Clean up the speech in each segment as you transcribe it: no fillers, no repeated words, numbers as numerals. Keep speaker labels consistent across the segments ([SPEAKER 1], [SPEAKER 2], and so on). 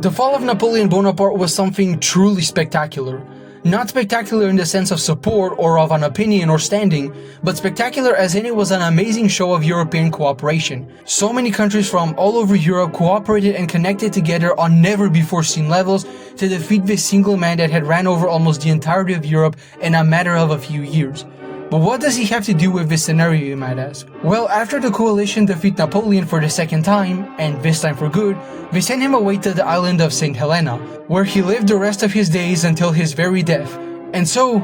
[SPEAKER 1] The fall of Napoleon Bonaparte was something truly spectacular. Not spectacular in the sense of support or of an opinion or standing, but spectacular as in it was an amazing show of European cooperation. So many countries from all over Europe cooperated and connected together on never-before-seen levels to defeat this single man that had ran over almost the entirety of Europe in a matter of a few years. But what does he have to do with this scenario, you might ask? Well, after the coalition defeat Napoleon for the second time, and this time for good, they sent him away to the island of Saint Helena, where he lived the rest of his days until his very death. And so,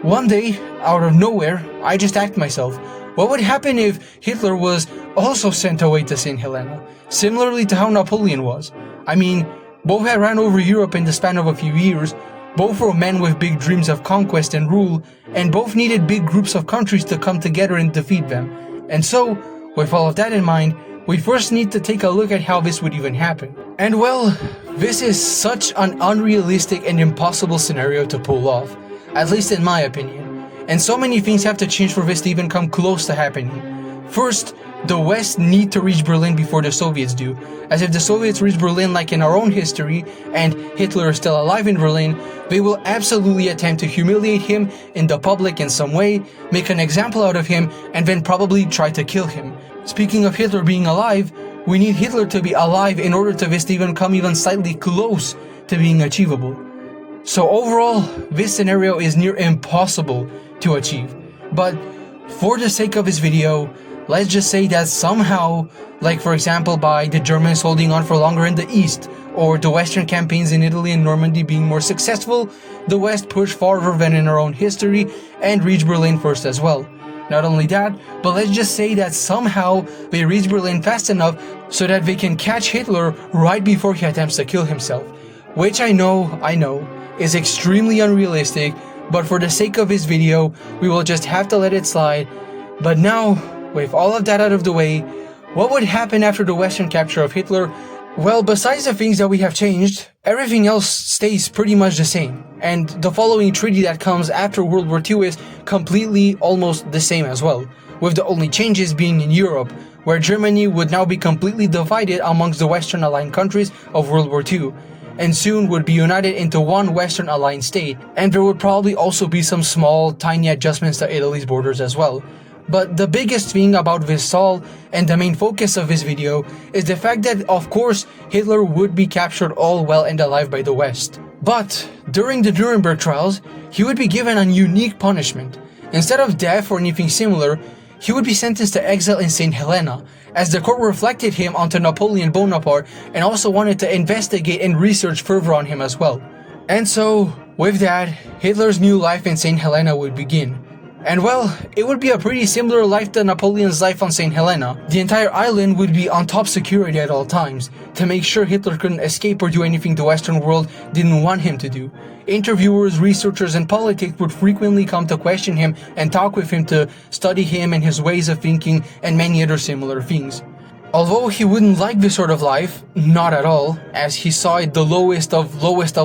[SPEAKER 1] one day, out of nowhere, I just asked myself, what would happen if Hitler was also sent away to Saint Helena, similarly to how Napoleon was? I mean, both had ran over Europe in the span of a few years, both were men with big dreams of conquest and rule, and both needed big groups of countries to come together and defeat them. And so, with all of that in mind, we first need to take a look at how this would even happen. And well, this is such an unrealistic and impossible scenario to pull off, at least in my opinion. And so many things have to change for this to even come close to happening. First, the West need to reach Berlin before the Soviets do, as if the Soviets reach Berlin like in our own history, and Hitler is still alive in Berlin, they will absolutely attempt to humiliate him in the public in some way, make an example out of him, and then probably try to kill him. Speaking of Hitler being alive, we need Hitler to be alive in order to this to even come even slightly close to being achievable. So overall, this scenario is near impossible to achieve. But for the sake of this video, let's just say that somehow, like for example by the Germans holding on for longer in the East, or the Western campaigns in Italy and Normandy being more successful, the West pushed farther than in our own history and reached Berlin first as well. Not only that, but let's just say that somehow they reach Berlin fast enough so that they can catch Hitler right before he attempts to kill himself. Which I know, is extremely unrealistic, but for the sake of this video, we will just have to let it slide. But now, with all of that out of the way, what would happen after the Western capture of Hitler? Well, besides the things that we have changed, everything else stays pretty much the same. And the following treaty that comes after World War II is completely almost the same as well, with the only changes being in Europe, where Germany would now be completely divided amongst the Western aligned countries of World War II, and soon would be united into one Western aligned state, and there would probably also be some small, tiny adjustments to Italy's borders as well. But the biggest thing about this all, and the main focus of this video, is the fact that of course Hitler would be captured all well and alive by the West. But during the Nuremberg trials, he would be given a unique punishment. Instead of death or anything similar, he would be sentenced to exile in Saint Helena, as the court reflected him onto Napoleon Bonaparte and also wanted to investigate and research further on him as well. And so, with that, Hitler's new life in Saint Helena would begin. And well, it would be a pretty similar life to Napoleon's life on Saint Helena. The entire island would be on top security at all times, to make sure Hitler couldn't escape or do anything the Western world didn't want him to do. Interviewers, researchers, and politics would frequently come to question him and talk with him to study him and his ways of thinking and many other similar things. Although he wouldn't like this sort of life, not at all, as he saw it the lowest of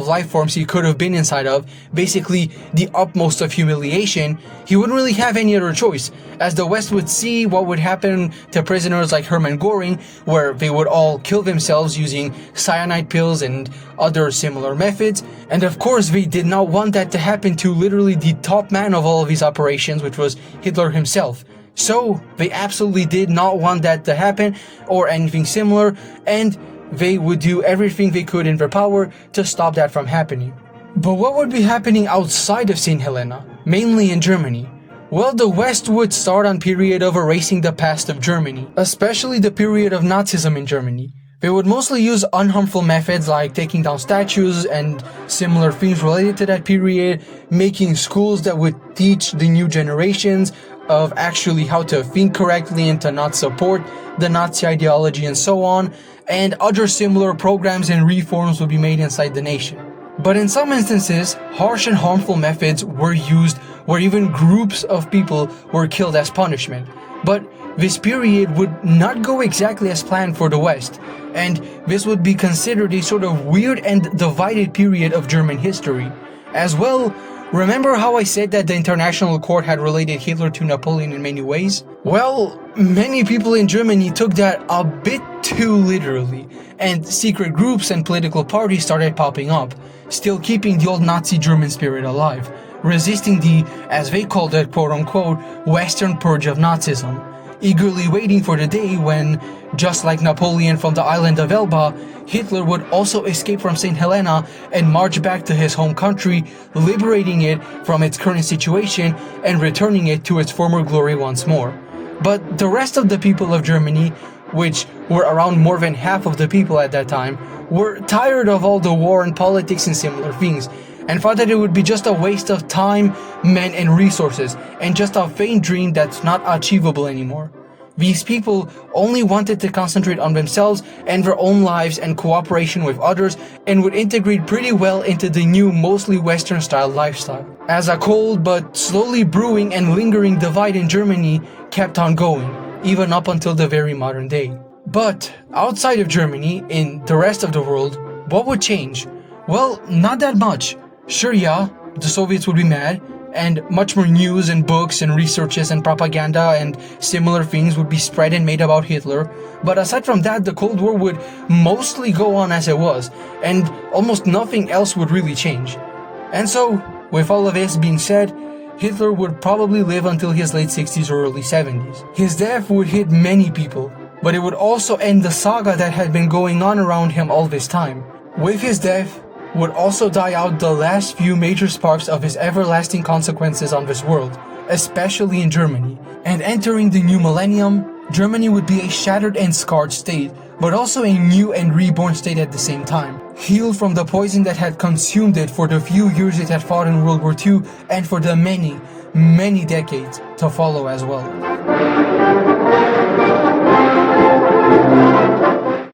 [SPEAKER 1] life forms he could have been inside of, basically the utmost of humiliation, he wouldn't really have any other choice, as the West would see what would happen to prisoners like Hermann Göring, where they would all kill themselves using cyanide pills and other similar methods, and of course they did not want that to happen to literally the top man of all of these operations, which was Hitler himself. So, they absolutely did not want that to happen, or anything similar, and they would do everything they could in their power to stop that from happening. But what would be happening outside of Saint Helena, mainly in Germany? Well, the West would start on period of erasing the past of Germany, especially the period of Nazism in Germany. They would mostly use unharmful methods like taking down statues and similar things related to that period, making schools that would teach the new generations of actually how to think correctly and to not support the Nazi ideology and so on, and other similar programs and reforms would be made inside the nation. But in some instances, harsh and harmful methods were used where even groups of people were killed as punishment. But this period would not go exactly as planned for the West, and this would be considered a sort of weird and divided period of German history. As well, Remember how I said that the International Court had related Hitler to Napoleon in many ways? Well, many people in Germany took that a bit too literally, and secret groups and political parties started popping up, still keeping the old Nazi German spirit alive, resisting the, as they called it, quote-unquote, Western purge of Nazism, eagerly waiting for the day when, just like Napoleon from the island of Elba, Hitler would also escape from Saint Helena and march back to his home country, liberating it from its current situation and returning it to its former glory once more. But the rest of the people of Germany, which were around more than half of the people at that time, were tired of all the war and politics and similar things, and thought that it would be just a waste of time, men and resources, and just a vain dream that's not achievable anymore. These people only wanted to concentrate on themselves and their own lives and cooperation with others, and would integrate pretty well into the new, mostly Western style lifestyle. As a cold but slowly brewing and lingering divide in Germany kept on going, even up until the very modern day. But outside of Germany, in the rest of the world, what would change? Well, not that much. Sure, yeah, the Soviets would be mad, and much more news and books and researches and propaganda and similar things would be spread and made about Hitler, but aside from that, the Cold War would mostly go on as it was, and almost nothing else would really change. And so, with all of this being said, Hitler would probably live until his late 60s or early 70s. His death would hit many people, but it would also end the saga that had been going on around him all this time. With his death would also die out the last few major sparks of his everlasting consequences on this world, especially in Germany. And entering the new millennium, Germany would be a shattered and scarred state, but also a new and reborn state at the same time, healed from the poison that had consumed it for the few years it had fought in World War II, and for the many, many decades to follow as well.